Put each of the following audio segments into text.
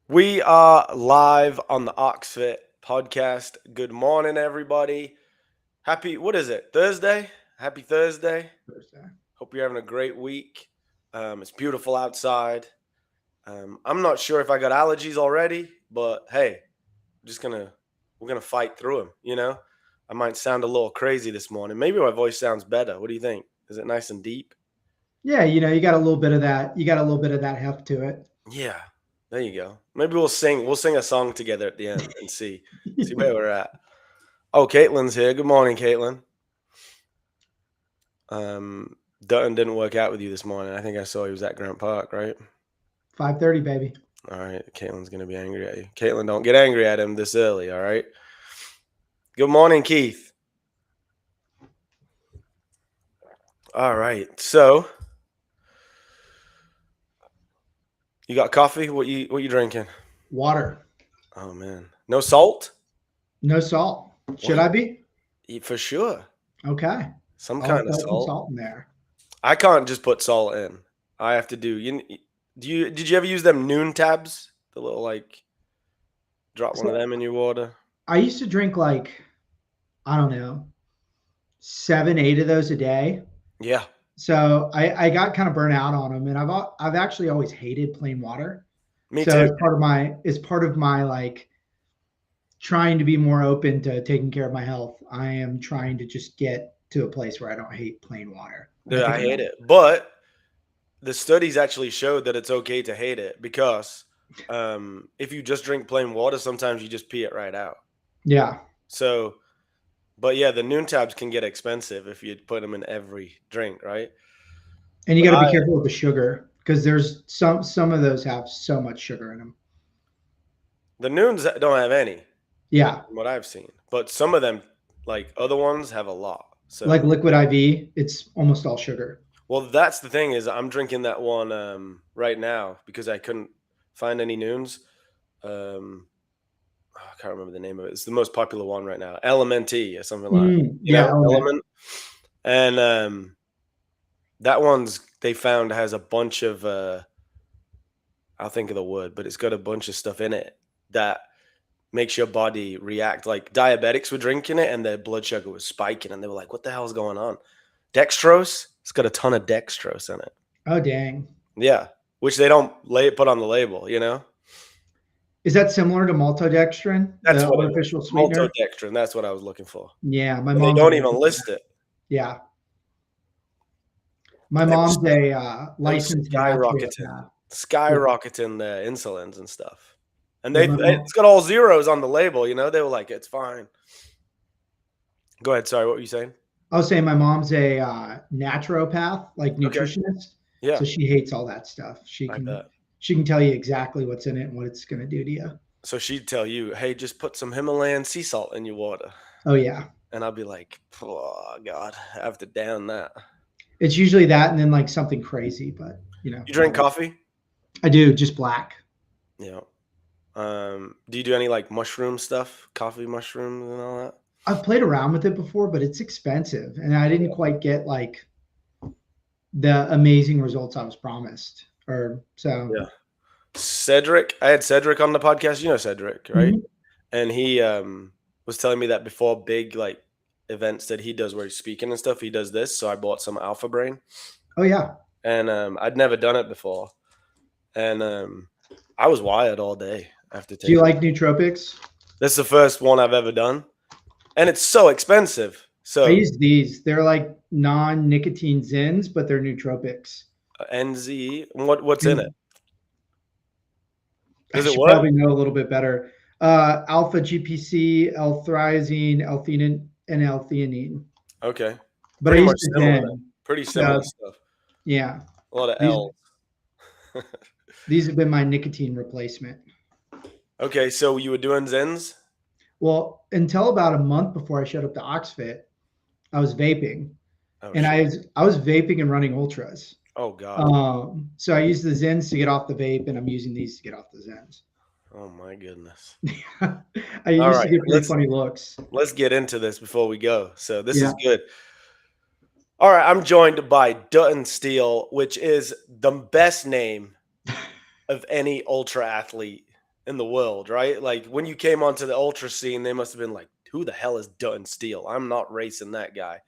We are live on the Oxfit podcast. Good morning, everybody. What is it? Thursday? Happy Thursday. Thursday. Hope you're having a great week. It's beautiful outside. I'm not sure if I got allergies already, but hey, we're gonna fight through them. I might sound a little crazy this morning. Maybe my voice sounds better. What do you think? Is it nice and deep? Yeah, you got a little bit of that. You got a little bit of that heft to it. Yeah, there you go. Maybe we'll sing. We'll sing a song together at the end and see where we're at. Oh, Caitlin's here. Good morning, Caitlin. Dutton didn't work out with you this morning. I think I saw he was at Grant Park, right? 5:30, baby. All right. Caitlin's gonna be angry at you. Caitlin, don't get angry at him this early. All right. Good morning, Keith. All right. So you got coffee? What you drinking? Water. Oh man, no salt. No salt. Should What? I be? For sure. Okay. Some I'll kind of throw some salt. salt in there. I can't just put salt in. I have to do. Did you ever use them noon tabs? The little like drop one of So them in your water. I used to drink like, I don't know, 7, 8 of those a day. Yeah, So I got kind of burnt out on them, and I've actually always hated plain water. me So too. it's part of my like trying to be more open to taking care of my health. I am trying to just get to a place where I don't hate plain water. And I Dude, think I I'm hate on. it. But the studies actually showed that it's okay to hate it because if you just drink plain water, sometimes you just pee it right out. Yeah. So, but yeah, the noon tabs can get expensive if you put them in every drink, right? And you But got to be careful with the sugar because there's some of those have so much sugar in them. the noons don't have any, Yeah, from what I've seen. But some of them, like other ones, have a lot. like So, liquid IV, it's almost all sugar. well, that's the thing is I'm drinking that one right now because I couldn't find any noons. Um, I can't remember the name of it. It's the most popular one right now, LMNT or something like, Yeah, element. Element. And that one's they found has a bunch of I'll think of the word, but it's got a bunch of stuff in it that makes your body react. Like diabetics were drinking it and their blood sugar was spiking, and they were like, "What the hell's going on?" Dextrose. It's got a ton of dextrose in it. Oh dang. Yeah, which they don't put on the label. Is that similar to maltodextrin, That's the what it is. artificial sweetener? Maltodextrin. That's what I was looking for. Yeah, my And they mom's don't even allergic to list that. it. Yeah, my They were mom's a they were licensed skyrocketing, naturopath. Yeah, skyrocketing the insulins and stuff. And yeah, my mom. it's got all zeros on the label. They were like, it's fine. Go ahead. Sorry, what were you saying? I was saying my mom's a naturopath, like Okay. nutritionist. Yeah, So she hates all that stuff. She I can bet. she can tell you exactly what's in it and what it's going to do to you. So she'd tell you, hey, just put some Himalayan sea salt in your water. Oh yeah, And I'd be like, oh, God, I have to down that. it's usually that, and then like something crazy. But You drink coffee? I do just black. Yeah. Do you do any like mushroom stuff, coffee mushrooms and all that? I've played around with it before, but it's expensive, and I didn't quite get like the amazing results I was promised. Or so. Yeah. Cedric, I had Cedric on the podcast. You know Cedric, right? Mhm. And he was telling me that before big like events that he does where he's speaking and stuff, he does this. So I bought some Alpha Brain, Oh yeah. and I'd never done it before, and I was wired all day after Do you taking it. like nootropics? This is the first one I've ever done, and it's so expensive. I So use these. They're like non-nicotine Zins, but they're nootropics. NZ, what's in it? And I Does it should work? probably know a little bit better. Alpha GPC, L-threazine, L-theanine, and L-theanine. Okay, But I pretty use much the similar then. Zen. Pretty similar Uh, stuff. yeah, A lot of these L's. these have been my nicotine replacement. Okay, so you were doing Zens? Well, until about a month before I showed up to Oxfit, I was vaping, Oh and shit. I was vaping and running ultras. Oh god. So I use the Zens to get off the vape, and I'm using these to get off the Zens. Oh my goodness. I All used to right, get pretty let's funny looks. let's get into this before we go. So this Yeah. is good. All right, I'm joined by Dutton Steele, which is the best name of any ultra athlete. in the world, right? Like when you came onto the ultra scene, they must have been like, "Who the hell is Dutton Steele? I'm not racing that guy."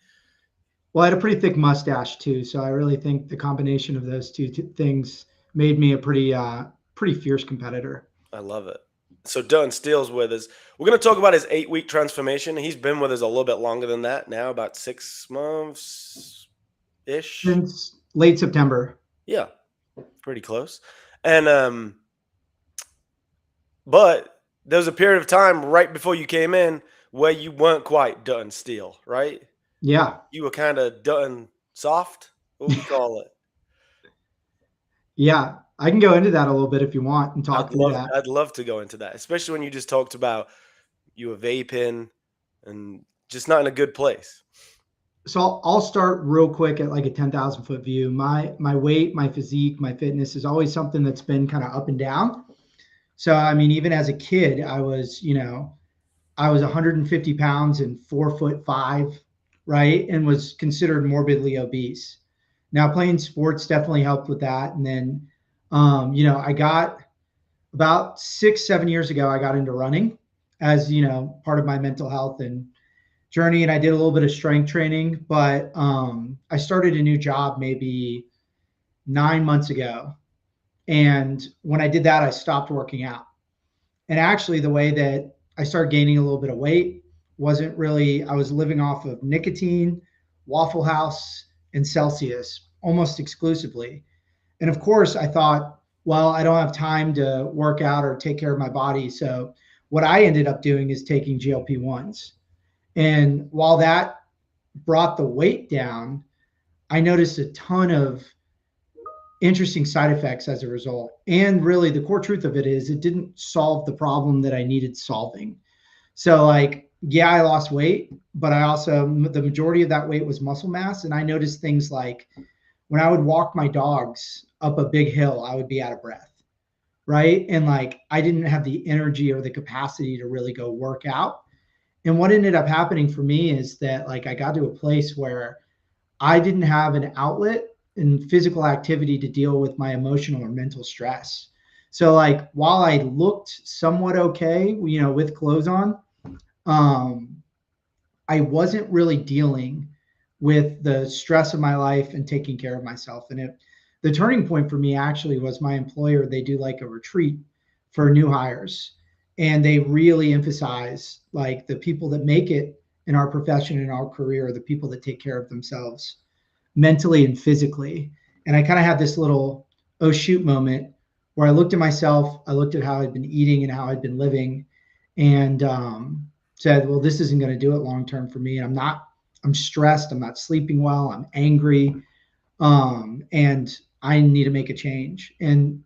Well, I had a pretty thick mustache too, so I really think the combination of those two things made me a pretty fierce competitor. I love it. So Dutton Steele's with us. We're going to talk about his 8-week transformation. He's been with us a little bit longer than that now, about 6 months ish. Since late September. Yeah, pretty close. And but there was a period of time right before you came in where you weren't quite Dutton Steele, right? Yeah. You were kind of Dutton soft. What would we call it? Yeah. I can go into that a little bit if you want and talk through that. I'd love to go into that, especially when you just talked about you were vaping and just not in a good place. So I'll start real quick at like a 10,000 foot view. My weight, my physique, my fitness is always something that's been kind of up and down. So I mean, even as a kid, I was 150 pounds and 4'5", right, and was considered morbidly obese. Now playing sports definitely helped with that, and then I got about 6 7 years ago, I got into running as part of my mental health and journey, and I did a little bit of strength training. But I started a new job maybe 9 months ago, and when I did that, I stopped working out. And actually, the way that I started gaining a little bit of weight wasn't really, I was living off of nicotine, Waffle House, and Celsius almost exclusively. And of course, I thought, well, I don't have time to work out or take care of my body. So what I ended up doing is taking GLP-1s. And while that brought the weight down, I noticed a ton of interesting side effects as a result. And really, the core truth of it is it didn't solve the problem that I needed solving. So, like, yeah, I lost weight, but I also, the majority of that weight was muscle mass. And I noticed things like when I would walk my dogs up a big hill, I would be out of breath. Right. And like, I didn't have the energy or the capacity to really go work out. And what ended up happening for me is that, like, I got to a place where I didn't have an outlet in physical activity to deal with my emotional or mental stress. So, like, while I looked somewhat okay, with clothes on, um, I wasn't really dealing with the stress of my life and taking care of myself. And the turning point for me actually was my employer. They do like a retreat for new hires, and they really emphasize like the people that make it in our profession and our career are the people that take care of themselves mentally and physically. And I kind of had this little oh shoot moment where I looked at myself, I looked at how I'd been eating and how I'd been living, and said, well, this isn't going to do it long term for me. I'm stressed, I'm not sleeping well, I'm angry, and I need to make a change. And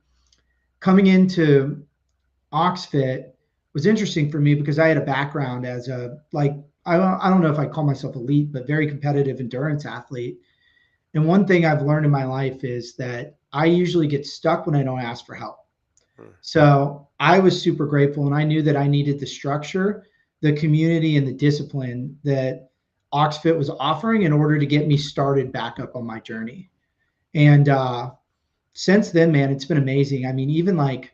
coming into Oxfit was interesting for me because I had a background as a, like, I don't know if I call myself elite, but very competitive endurance athlete. And one thing I've learned in my life is that I usually get stuck when I don't ask for help. Hmm. So I was super grateful, and I knew that I needed the structure, the community, and the discipline that Oxfit was offering in order to get me started back up on my journey. And since then, man, it's been amazing. I mean, even like,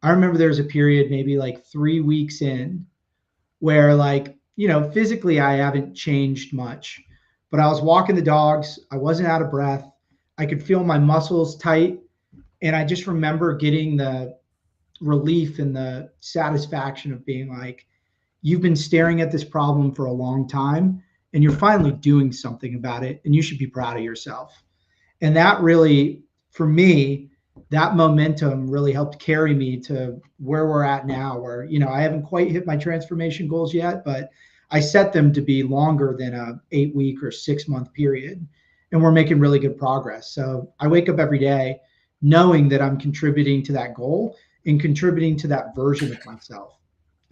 I remember there was a period, maybe like 3 weeks in, where, like, physically I haven't changed much, but I was walking the dogs. I wasn't out of breath. I could feel my muscles tight. And I just remember getting the relief and the satisfaction of being like, you've been staring at this problem for a long time and you're finally doing something about it. And you should be proud of yourself. And that really, for me, that momentum really helped carry me to where we're at now, where, I haven't quite hit my transformation goals yet, but I set them to be longer than a 8 week or 6 month period. And we're making really good progress. So I wake up every day knowing that I'm contributing to that goal and contributing to that version of myself.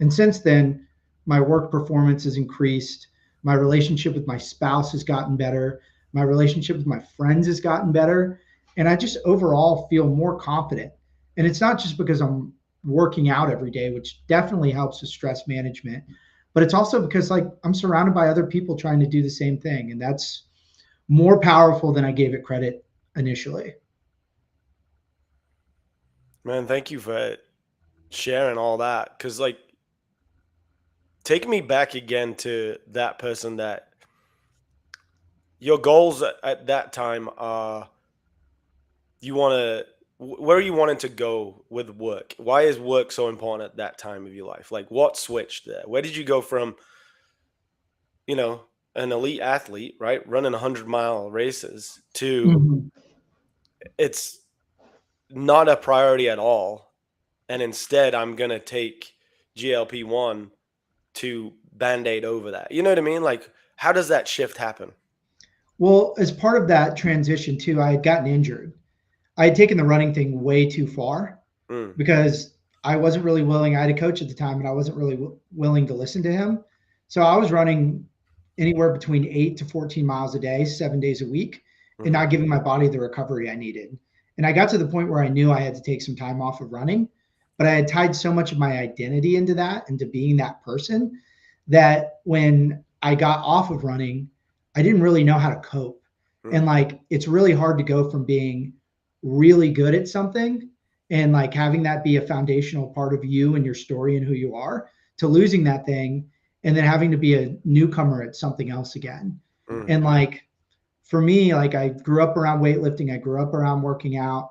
And since then, my work performance has increased. My relationship with my spouse has gotten better. My relationship with my friends has gotten better. And I just overall feel more confident. And it's not just because I'm working out every day, which definitely helps with stress management, but it's also because, like, I'm surrounded by other people trying to do the same thing. And that's more powerful than I gave it credit initially. Man, thank you for sharing all that, because like, take me back again to that person that your goals at that time are, you want to, where are you wanting to go with work? Why is work so important at that time of your life? Like, what switched there? Where did you go from, you know, an elite athlete, right, running 100-mile races, to Mhm. it's not a priority at all, and instead I'm gonna take GLP-1 to band-aid over that. You know what I mean? Like, how does that shift happen? Well, as part of that transition too, I had gotten injured. I had taken the running thing way too far Mm, because I wasn't really willing. I had a coach at the time, and I wasn't really willing to listen to him. So I was running anywhere between 8 to 14 miles a day, 7 days a week, and mhm, not giving my body the recovery I needed. And I got to the point where I knew I had to take some time off of running, but I had tied so much of my identity into that, into being that person, that when I got off of running, I didn't really know how to cope. And mm, like, it's really hard to go from being really good at something and like having that be a foundational part of you and your story and who you are, to losing that thing and then having to be a newcomer at something else again. mm, And like, for me, like, I grew up around weightlifting, I grew up around working out,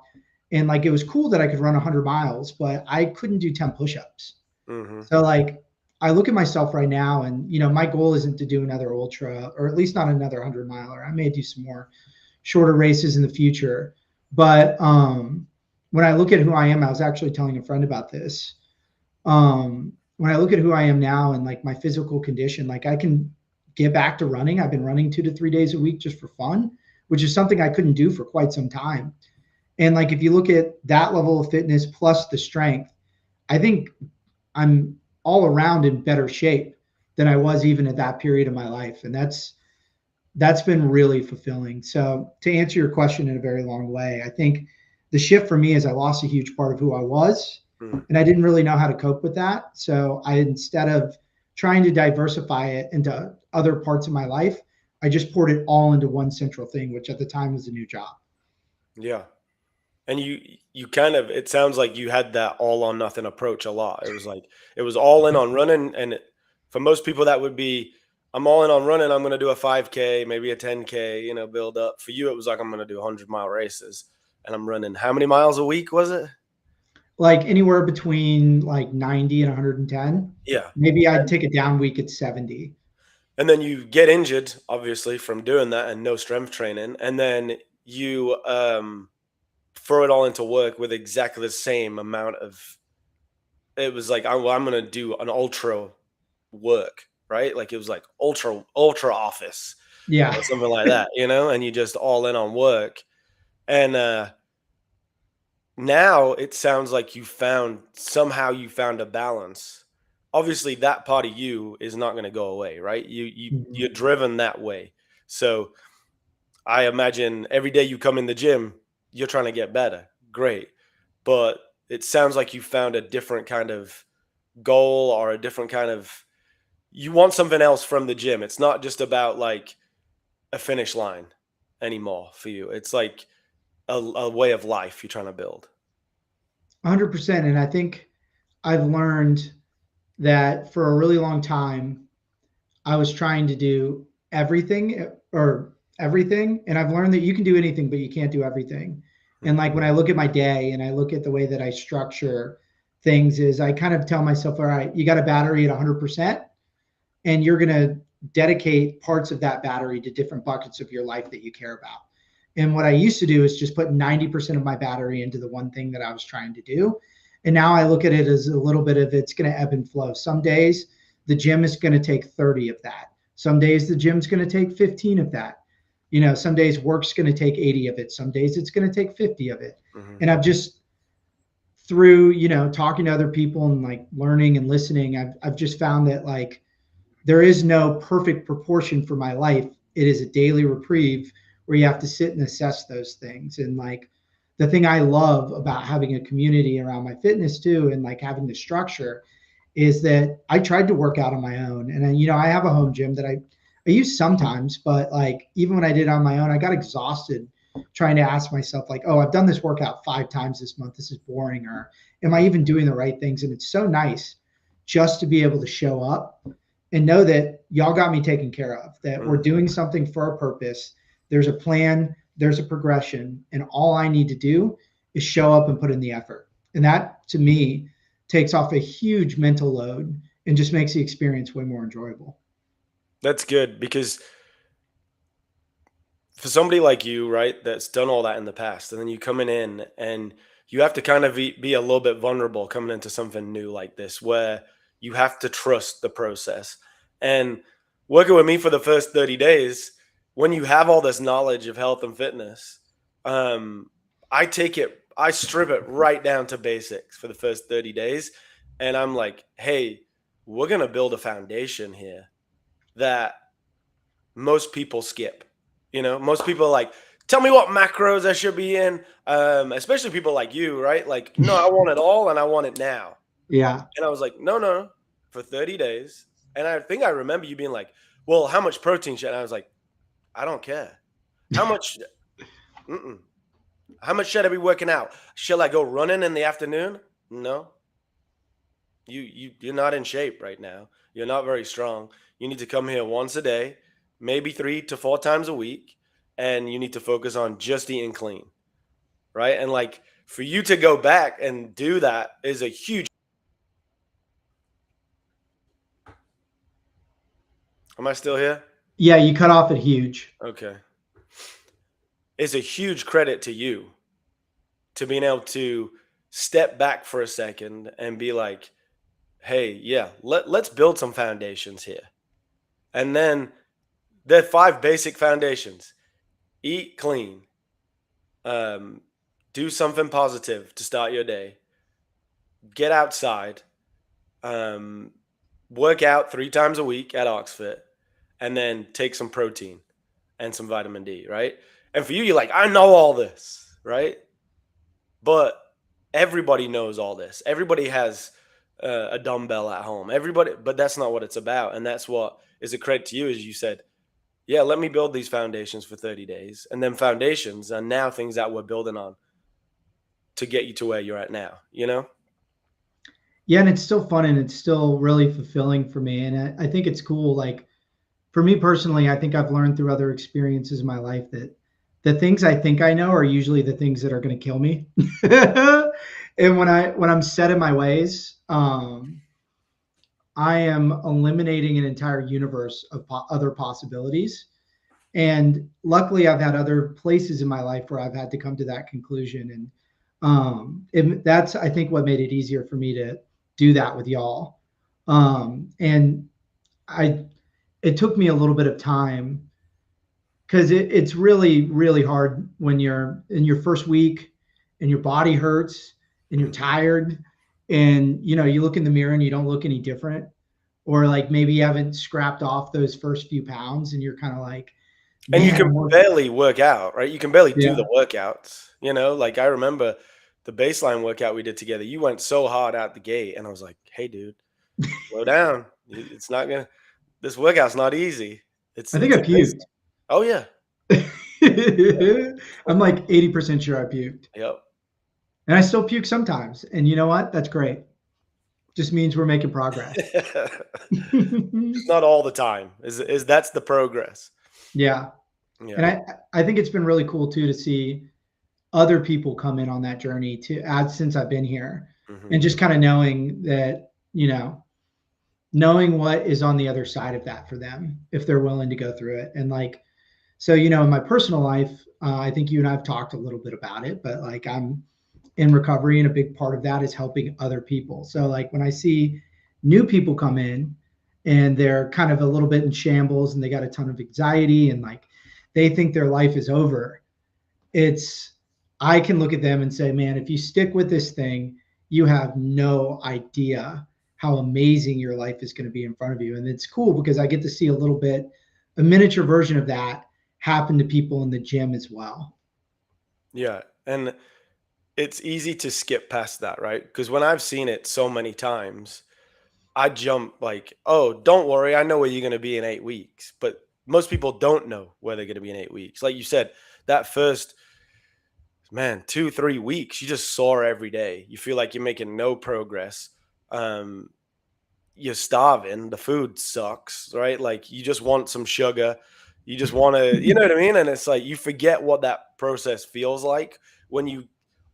and like, it was cool that I could run 100 miles, but I couldn't do 10 push-ups. mhm, So like, I look at myself right now, and my goal isn't to do another ultra, or at least not another 100 miler. I may do some more shorter races in the future. But when I look at who I am, I was actually telling a friend about this. When I look at who I am now and like my physical condition, like, I can get back to running. I've been running 2 to 3 days a week just for fun, which is something I couldn't do for quite some time. And like, if you look at that level of fitness plus the strength, I think I'm all around in better shape than I was even at that period of my life. And that's been really fulfilling. So to answer your question in a very long way, I think the shift for me is I lost a huge part of who I was, mm. and I didn't really know how to cope with that. So I, instead of trying to diversify it into other parts of my life, I just poured it all into one central thing, which at the time was a new job. Yeah. And you kind of, it sounds like you had that all or nothing approach a lot. It was like, it was all in on running, and for most people that would be, I'm all in on running, I'm going to do a 5K, maybe a 10K, build up. For you it was like, I'm going to do 100-mile races, and I'm running how many miles a week was it? Like anywhere between like 90 and 110. Yeah. Maybe I'd take a down week at 70. And then you get injured, obviously, from doing that and no strength training, and then you throw it all into work with exactly the same amount of, it was like, well, I'm gonna do an ultra work, right? Like, it was like ultra office Yeah. or something like that, and you just all in on work. And now it sounds like you found a balance. Obviously, that part of you is not gonna go away, right? You're driven that way. So I imagine every day you come in the gym, you're trying to get better. Great. But it sounds like you found a different kind of goal, or a different kind of, you want something else from the gym. It's not just about like a finish line anymore for you. It's like a way of life you're trying to build. 100%. And I think I've learned that for a really long time, I was trying to do everything, or everything. And I've learned that you can do anything, but you can't do everything. And Mm, like, when I look at my day and I look at the way that I structure things, is I kind of tell myself, all right, you got a battery at 100%, and you're going to dedicate parts of that battery to different buckets of your life that you care about. And what I used to do is just put 90% of my battery into the one thing that I was trying to do. And now I look at it as a little bit of, it's going to ebb and flow. Some days the gym is going to take 30 of that. Some days the gym's going to take 15 of that. Some days work's going to take 80 of it. Some days it's going to take 50 of it. mhm, And I've just, through, talking to other people and like learning and listening, I've just found that like, there is no perfect proportion for my life. It is a daily reprieve where you have to sit and assess those things. And like, the thing I love about having a community around my fitness too, and like having the structure, is that I tried to work out on my own. And I have a home gym that I use sometimes, but like, even when I did it on my own, I got exhausted trying to ask myself, like, oh, I've done this workout 5 times this month. This is boring. Or am I even doing the right things? And it's so nice just to be able to show up and know that y'all got me taken care of, that we're Mhm. doing something for a purpose. There's a plan, there's a progression, and all I need to do is show up and put in the effort. And that to me takes off a huge mental load and just makes the experience way more enjoyable. That's good because for somebody like you, right, that's done all that in the past, and then you coming in and you have to kind of be a little bit vulnerable coming into something new like this, where you have to trust the process. And working with me for the first 30 days, when you have all this knowledge of health and fitness, um, I strip it right down to basics for the first 30 days. And I'm like, hey, we're going to build a foundation here that most people skip. You know, most people are like, tell me what macros I should be in. Especially people like you, right? Like, no, I want it all and I want it now. Yeah. And I was like, no, no, for 30 days. And I think I remember you being like, well, how much protein should? And I was like, I don't care. How much? Mm-mm. How much should I be working out? Shall I go running in the afternoon? No, you're not in shape right now. You're not very strong. You need to come here once a day, maybe 3 to 4 times a week, and you need to focus on just eating clean, right? And like for you to go back and do that is a huge. Am I still here? Yeah, you cut off at huge. Okay. It's a huge credit to you to being able to step back for a second and be like, hey, yeah, let's build some foundations here. And then the 5 basic foundations: eat clean, um, do something positive to start your day, get outside, um, work out 3 times a week at Oxford, and then take some protein and some vitamin D, right? And for you, you're like, I know all this, right? But everybody knows all this. Everybody has a dumbbell at home. Everybody, but that's not what it's about. And that's what is a credit to you, as you said, yeah, let me build these foundations for 30 days. And then foundations are now things that we're building on to get you to where you're at now, you know? Yeah, and it's still fun and it's still really fulfilling for me. And I think it's cool. Like for me personally, I think I've learned through other experiences in my life that the things I think I know are usually the things that are going to kill me. And when I'm set in my ways, I am eliminating an entire universe of other possibilities. And luckily, I've had other places in my life where I've had to come to that conclusion. And that's, I think, what made it easier for me to do that with y'all. And I, it took me a little bit of time because it's really, really hard when you're in your first week and your body hurts and you're Mhm. tired and you look in the mirror and you don't look any different, or like maybe you haven't scrapped off those first few pounds and you're kind of like, And you man, can I'm working. barely work out, right? You can barely do the Yeah. workouts, you know? Like I remember the baseline workout we did together. You went so hard out the gate, and I was like, hey, dude, slow down. It's not gonna, this workout's not easy. I think It's I a base. puked. Oh yeah. I'm like 80% sure I puked. Yep. And I still puke sometimes. And you know what? That's great. Just means we're making progress. Just not all the time. Is that's the progress. Yeah. And Yeah. I think it's been really cool too to see other people come in on that journey to add since I've been here, Mhm. and just kind of knowing that, knowing what is on the other side of that for them if they're willing to go through it. And like, so, in my personal life, I think you and I've talked a little bit about it, but like I'm in recovery, and a big part of that is helping other people. So like when I see new people come in and they're kind of a little bit in shambles and they got a ton of anxiety and like they think their life is over, it's I can look at them and say, man, if you stick with this thing, you have no idea how amazing your life is going to be in front of you. And it's cool because I get to see a miniature version of that happen to people in the gym as well. Yeah. And it's easy to skip past that, right? Because when I've seen it so many times, I jump like, oh, don't worry, I know where you're gonna be in 8 weeks. But most people don't know where they're gonna be in 8 weeks. Like you said, that first Man, 2, 3 weeks, you just sore every day. You feel like you're making no progress. Um, you're starving. The food sucks, right? Like you just want some sugar. You just want to, you know what I mean? And it's like you forget what that process feels like when you,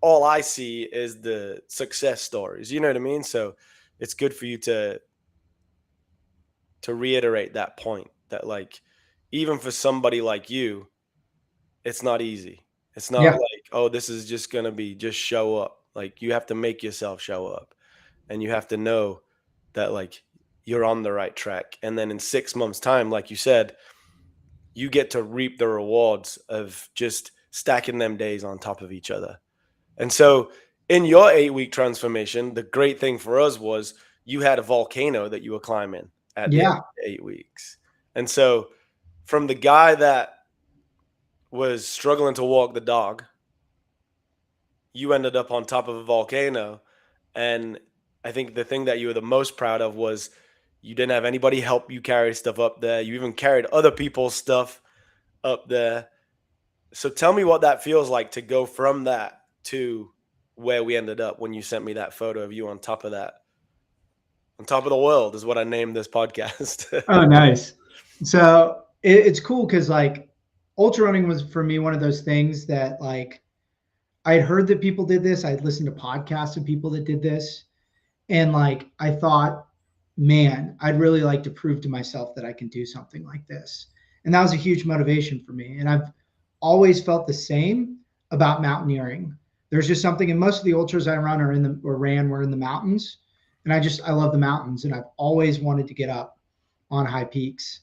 all I see is the success stories. You know what I mean? So it's good for you to reiterate that point that like even for somebody like you, it's not easy. It's not Yeah. like, oh, this is just going to be just show up. Like you have to make yourself show up and you have to know that like you're on the right track. And then in 6 months time, like you said, you get to reap the rewards of just stacking them days on top of each other. And so in your 8 week transformation, the great thing for us was you had a volcano that you were climbing at the end Yeah. of the 8 weeks. And so from the guy that was struggling to walk the dog, you ended up on top of a volcano. And I think the thing that you were the most proud of was you didn't have anybody help you carry stuff up there. You even carried other people's stuff up there. So tell me what that feels like to go from that to where we ended up when you sent me that photo of you on top of that. On top of the world is what I named this podcast. Oh, nice. So it's cool because like ultra running was for me one of those things that like I had heard that people did this. I had listened to podcasts of people that did this. And like I thought, man, I'd really like to prove to myself that I can do something like this. And that was a huge motivation for me. And I've always felt the same about mountaineering. There's just something, and most of the ultras I run are in the or ran were in the mountains. And I love the mountains and I've always wanted to get up on high peaks.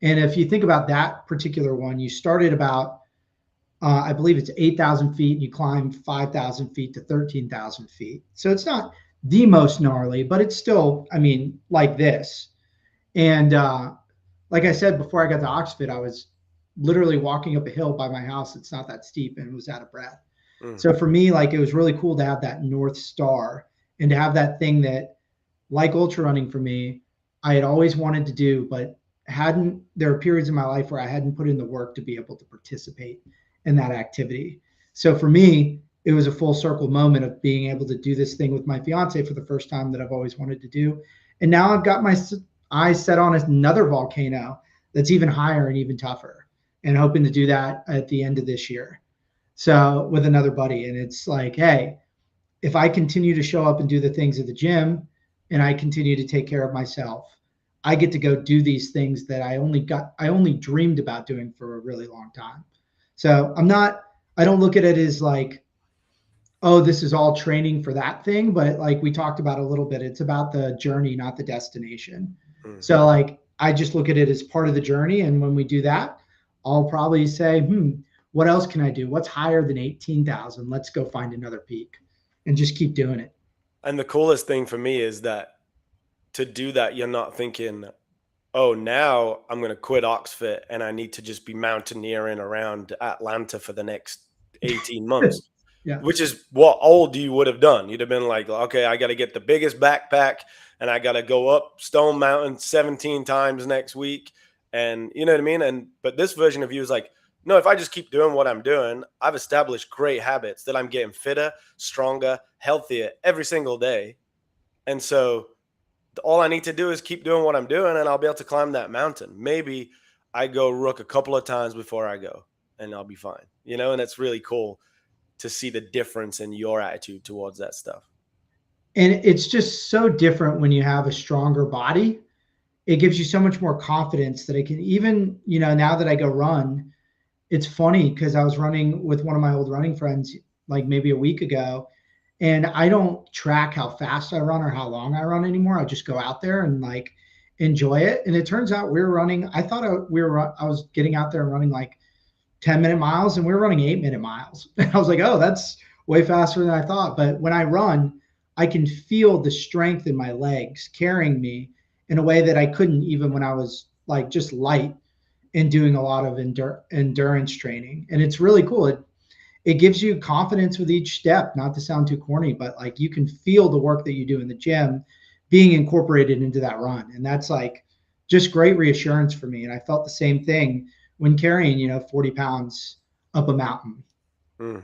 And if you think about that particular one, you started about I believe it's 8,000 feet, and you climb 5,000 feet to 13,000 feet. So it's not the most gnarly, but it's still, I mean, like this. And like I said, before I got to Oxford, I was literally walking up a hill by my house. It's not that steep and was out of breath. Mm, So for me, like it was really cool to have that North Star and to have that thing that, like ultra running for me, I had always wanted to do, but hadn't, there are periods in my life where I hadn't put in the work to be able to participate in that activity. So for me, it was a full circle moment of being able to do this thing with my fiance for the first time that I've always wanted to do. And now I've got my eyes set on another volcano that's even higher and even tougher, and hoping to do that at the end of this year. So with another buddy. And it's like, hey, if I continue to show up and do the things at the gym and I continue to take care of myself, I get to go do these things that I only dreamed about doing for a really long time. So I don't look at it as like, oh, this is all training for that thing. But like we talked about a little bit, it's about the journey, not the destination. mm. So like, I just look at it as part of the journey. And when we do that, I'll probably say, what else can I do? What's higher than 18,000? Let's go find another peak and just keep doing it. And the coolest thing for me is that to do that, you're not thinking, oh, now I'm going to quit Oxford and I need to just be mountaineering around Atlanta for the next 18 months, Yeah. which is what old you would have done. You'd have been like, okay, I got to get the biggest backpack and I got to go up Stone Mountain 17 times next week. And you know what I mean? And, but this version of you is like, no, if I just keep doing what I'm doing, I've established great habits that I'm getting fitter, stronger, healthier every single day. And so all I need to do is keep doing what I'm doing and I'll be able to climb that mountain. Maybe I go rook a couple of times before I go and I'll be fine, you know? And it's really cool to see the difference in your attitude towards that stuff. And it's just so different when you have a stronger body. It gives you so much more confidence that I can even, now that I go run, it's funny because I was running with one of my old running friends like maybe a week ago, and I don't track how fast I run or how long I run anymore. I just go out there and like enjoy it. And it turns out we were running. I was getting out there and running like 10-minute miles, and we were running 8-minute miles. And I was like, oh, that's way faster than I thought. But when I run, I can feel the strength in my legs carrying me in a way that I couldn't even when I was like just light and doing a lot of endurance training. And it's really cool. It gives you confidence with each step, not to sound too corny, but like you can feel the work that you do in the gym being incorporated into that run. And that's like just great reassurance for me. And I felt the same thing when carrying, 40 pounds up a mountain. Mm.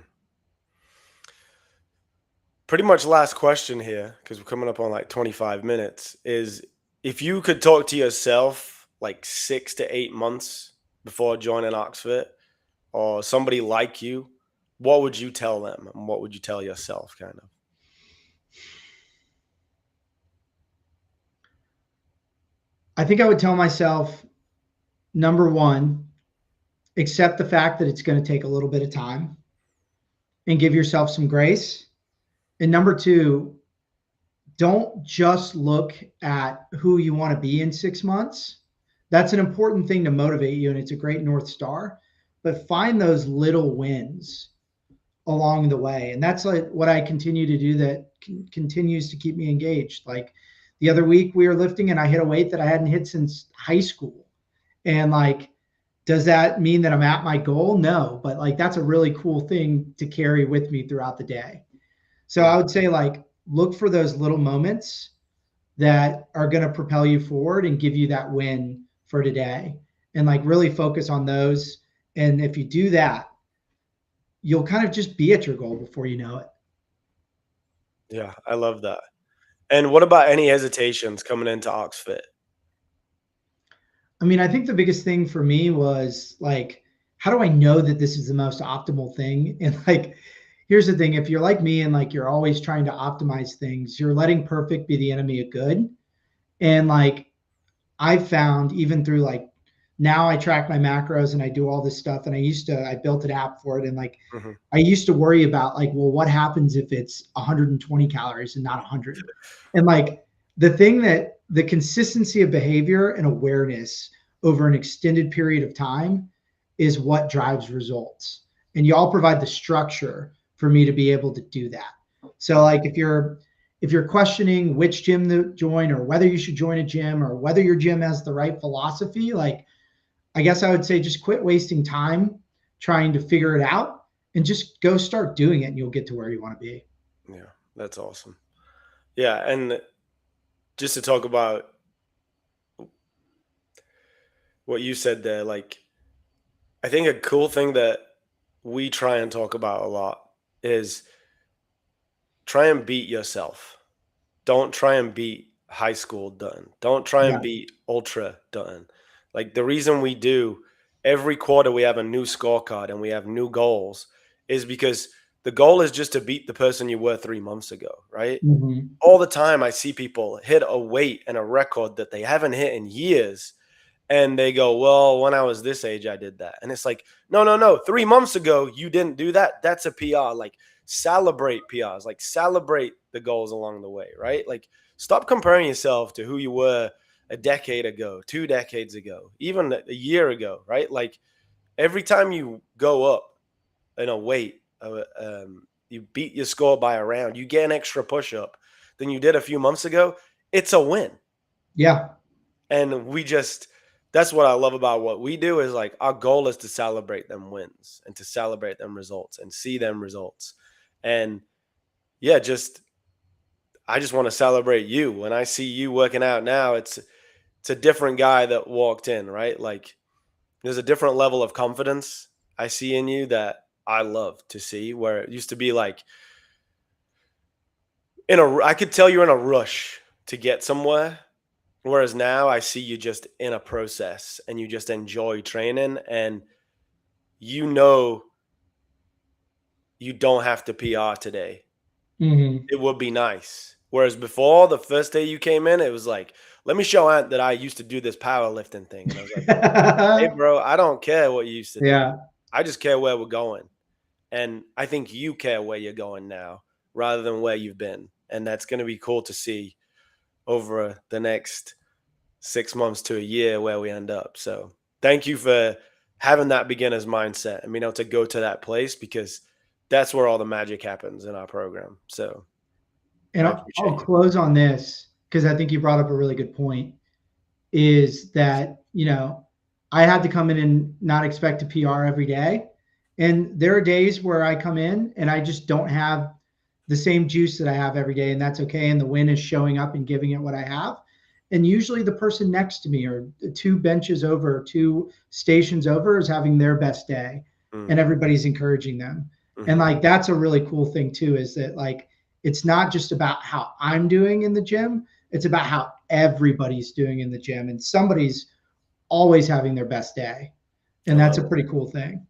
pretty much last question here, because we're coming up on like 25 minutes, is if you could talk to yourself like 6 to 8 months before joining Oxford or somebody like you, what would you tell them and what would you tell yourself kind of? I think I would tell myself, number one, accept the fact that it's going to take a little bit of time and give yourself some grace. And number two, don't just look at who you want to be in 6 months. That's an important thing to motivate you, and it's a great North Star. But find those little wins along the way. And that's like what I continue to do that continues to keep me engaged. Like the other week, we were lifting and I hit a weight that I hadn't hit since high school. And like, does that mean that I'm at my goal? No, but like that's a really cool thing to carry with me throughout the day. So Yeah. I would say, like, look for those little moments that are going to propel you forward and give you that win for today. And like really focus on those. And if you do that, you'll kind of just be at your goal before you know it. Yeah, I love that. And what about any hesitations coming into Oxford? I mean, I think the biggest thing for me was like, how do I know that this is the most optimal thing? And like, here's the thing, if you're like me and like you're always trying to optimize things, you're letting perfect be the enemy of good. And like, I've found even through like now I track my macros and I do all this stuff. And I built an app for it. And like, Mhm. I used to worry about like, well, what happens if it's 120 calories and not 100? And like the consistency of behavior and awareness over an extended period of time is what drives results. And y'all provide the structure for me to be able to do that. So like if you're questioning which gym to join or whether you should join a gym or whether your gym has the right philosophy, like I guess I would say just quit wasting time trying to figure it out and just go start doing it and you'll get to where you want to be. Yeah, that's awesome. Yeah, and just to talk about what you said there, like I think a cool thing that we try and talk about a lot is try and beat yourself. Don't try and beat high school Dutton. Don't try Yeah. and beat ultra Dutton. Like the reason we do every quarter we have a new scorecard and we have new goals is because the goal is just to beat the person you were 3 months ago, right? Mm-hmm. All the time I see people hit a weight and a record that they haven't hit in years and they go, well, when I was this age, I did that. And it's like, no, no, no. 3 months ago, you didn't do that. That's a PR. Like, celebrate PRs, like, celebrate the goals along the way, right? Like, stop comparing yourself to who you were a decade ago, 2 decades ago, even a year ago, right? Like, every time you go up in a weight, you beat your score by a round, you get an extra push up than you did a few months ago. It's a win. Yeah. And that's what I love about what we do is like our goal is to celebrate them wins and to celebrate them results and see them results. And yeah, I just want to celebrate you. When I see you working out now, it's a different guy that walked in, right? Like there's a different level of confidence I see in you that I love to see, where it used to be like I could tell you're in a rush to get somewhere. Whereas now I see you just in a process and you just enjoy training and you know you don't have to PR today. Mm-hmm. It would be nice. Whereas before, the first day you came in, it was like, let me show Ant that I used to do this powerlifting thing. And I was like, hey, bro, I don't care what you used to do. Yeah. I just care where we're going. And I think you care where you're going now rather than where you've been. And that's going to be cool to see over the next 6 months to a year where we end up. So thank you for having that beginner's mindset and being able to go to that place because that's where all the magic happens in our program. So And I I'll appreciate you. close on this because I think you brought up a really good point is that, I had to come in and not expect a PR every day. And there are days where I come in and I just don't have the same juice that I have every day. And that's okay. And the win is showing up and giving it what I have. And usually the person next to me or two benches over, two stations over is having their best day Mm, and everybody's encouraging them. And mhm. like that's a really cool thing too, is that like it's not just about how I'm doing in the gym, it's about how everybody's doing in the gym. And somebody's always having their best day. I And that's love a it. pretty cool thing.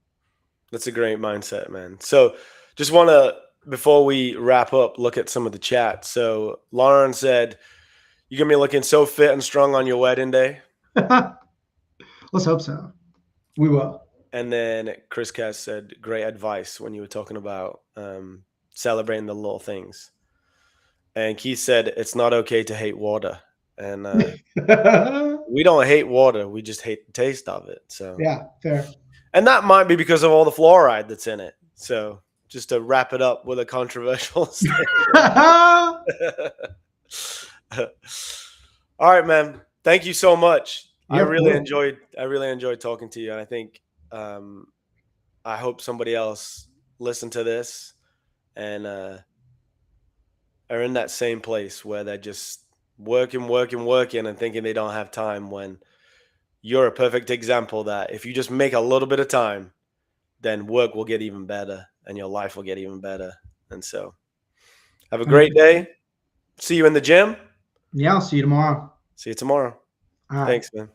That's a great mindset, man. So just want to, before we wrap up, look at some of the chat. So Lauren said, "You're going to be looking so fit and strong on your wedding day." Let's hope so. We will. And then Chris Cass said, "Great advice when you were talking about celebrating the little things." And Keith said, "It's not okay to hate water." And we don't hate water. We just hate the taste of it. So, Yeah, fair. and that might be because of all the fluoride that's in it. So, just to wrap it up with a controversial statement. All right, man. Thank you so much. I Yeah, of really course. enjoyed. I really enjoyed talking to you, and I think um, I hope somebody else listened to this and are in that same place where they're just working, working, working, and thinking they don't have time. When you're a perfect example that if you just make a little bit of time, then work will get even better, and your life will get even better. And so, have a great 100%. day. See you in the gym. Yeah, I'll see you tomorrow. See you tomorrow. All right. Thanks, man.